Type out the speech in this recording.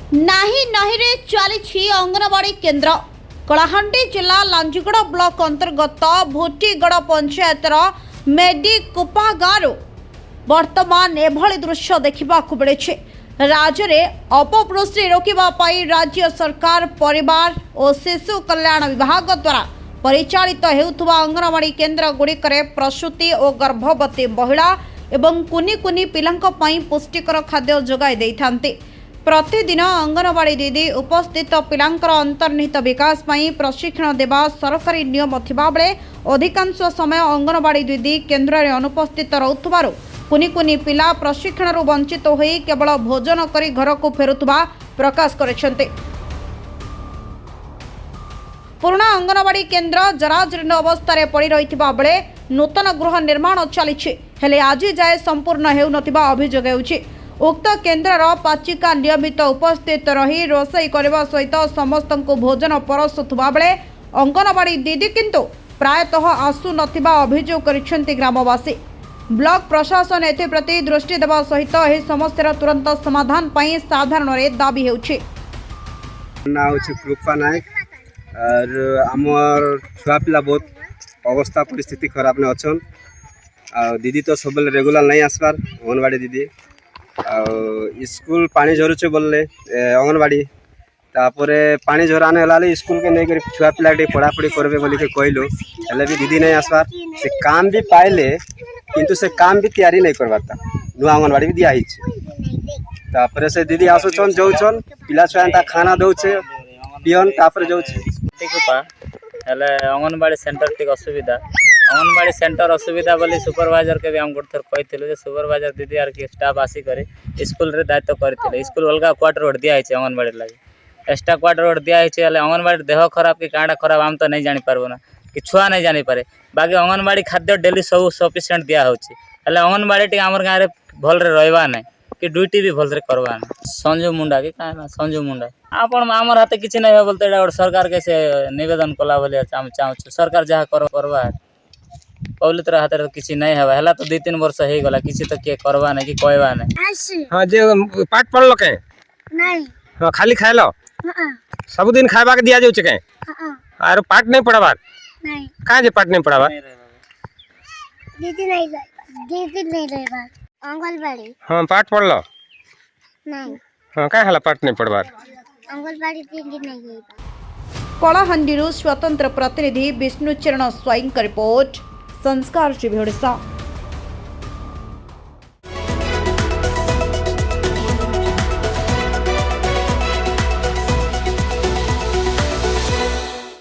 ନାହିଁ ନାହିଁରେ ଚାଲିଛି ଅଙ୍ଗନବାଡ଼ି କେନ୍ଦ୍ର। କଳାହାଣ୍ଡି ଜିଲ୍ଲା ଲାଞ୍ଜିଗଡ଼ ବ୍ଲକ ଅନ୍ତର୍ଗତ ଭୁଟିଗଡ଼ ପଞ୍ଚାୟତର ମେଡିକୁପା ଗାଁରୁ ବର୍ତ୍ତମାନ ଏଭଳି ଦୃଶ୍ୟ ଦେଖିବାକୁ ମିଳିଛି। ରାଜ୍ୟରେ ଅପପୁଷ୍ଟି ରୋକିବା ପାଇଁ ରାଜ୍ୟ ସରକାର ପରିବାର ଓ ଶିଶୁ କଲ୍ୟାଣ ବିଭାଗ ଦ୍ୱାରା ପରିଚାଳିତ ହେଉଥିବା ଅଙ୍ଗନବାଡ଼ି କେନ୍ଦ୍ରଗୁଡ଼ିକରେ ପ୍ରସୂତି ଓ ଗର୍ଭବତୀ ମହିଳା ଏବଂ କୁନି କୁନି ପିଲାଙ୍କ ପାଇଁ ପୁଷ୍ଟିକର ଖାଦ୍ୟ ଯୋଗାଇ ଦେଇଥାନ୍ତି। प्रतिदिन अंगनवाड़ी दीदी उपस्थित पिलांकर अंतर्निहित विकास ପାଇଁ प्रशिक्षण देवा सरकारी नियम थिबा बेले अधिकांश समय अंगनवाड़ी दीदी केन्द्र रे अनुपस्थित रहुथबारु कुनी कुनी पिला प्रशिक्षण रु वंचित होई केवल भोजन करी घर को फेरुथबा प्रकाश करिसेंते। पुराना अंगनवाड़ी केन्द्र जराजीर्ण अवस्था रे पड़ी रहिथिबा बेले नूतन गृह निर्माण चलिछि हेले आज जाए संपूर्ण हेउ नथिबा अभियोग हेउछि। उक्त केन्द्रर पाचिका नियमित उपस्थित रही रोषई करने सहित समस्त को भोजन परसुवा बेले अंगनवाड़ी दीदी किंतु प्रायतः आसु नथिबा अभियोग करिसेंति ग्रामवासी। ब्लॉक प्रशासन एप्रति दृष्टि देवा सहित एही समस्यार तुरंत समाधान पई साधारण रे दाबी हेउछि। ना होछि कृपा नायक और आमर छुआ पिला बहुत अवस्था परिस्थिति खराब ने अछन। दीदी तो सब रेगुलर नहीं आसबार अंगनवाड़ी दीदी स्कूल पानी झरुचे बोलले अंगनवाड़ी तापर पानी झराने वाला स्कूल के नहीं कर छुआ पिला पढ़ापढ़ी करबे बोली के कहलु हेले भी दीदी नहीं आसबार। से काम भी पाइले किंतु से काम भी तैयारी नहीं करवाता नुआ अंगनवाड़ी भी दिया तापर से दीदी आसुचन जाउचन पिला छुआ खाना दउछे पियन तापर जाउछे हेले अंगनवाड़ी सेंटर टिक असुविधा अंगनवाड़ी सेंटर असुविधा बोली सुपरवाइजर के भी हम गोटे थर कही सुपरवाइजर दीदी आर की स्टाफ आसिक स्कूल रे दायित्व करते स्कूल अलग क्वार्टर रोड दिया अंगनवाड़ी लगे एक्सट्रा क्वार्टर रोड दिया अंगनवाड़ी देह खराब कि काँटा खराब आम तो नहीं जानी पार्बो ना कि छुआ नहीं जानी पारे बाकी अंगनवाड़ी खाद्य डेली सब सफिसीयंट दिया होची हेले अंगनवाड़ी टी आमर गाँव भल रहवा ना कि ड्यूटी भी भल करवा ना। संजू मुंडा कि क्या संजू मुंडा आपण आमर हाथ किसी नहीं बोलते सरकार के से निवेदन कला बोले चाहूँ सरकार जहाँ करवा पब्लिक तरह हाथ किसी नहीं है तो 2-3 वर्ष हो गला किसी तो किए करवा नहीं कि कहवा नहीं। हां जे पाठ पढ़ल के नहीं हां खाली खाइलो सब दिन खाइबा के दिया जाउ के और पाठ नहीं पढ़ाबा नहीं काहे जे पाठ नहीं पढ़ाबा दीदी नहीं रहबा अंगनवाड़ी हां पाठ पढ़लो नहीं हां काहे हला पाठ नहीं पढ़बा अंगनवाड़ी दीदी नहीं रहबा। कलाहांडी स्वतंत्र प्रतिनिधि विष्णुचरण स्वाईं का रिपोर्ट संस्कार टीवी ओडिशा।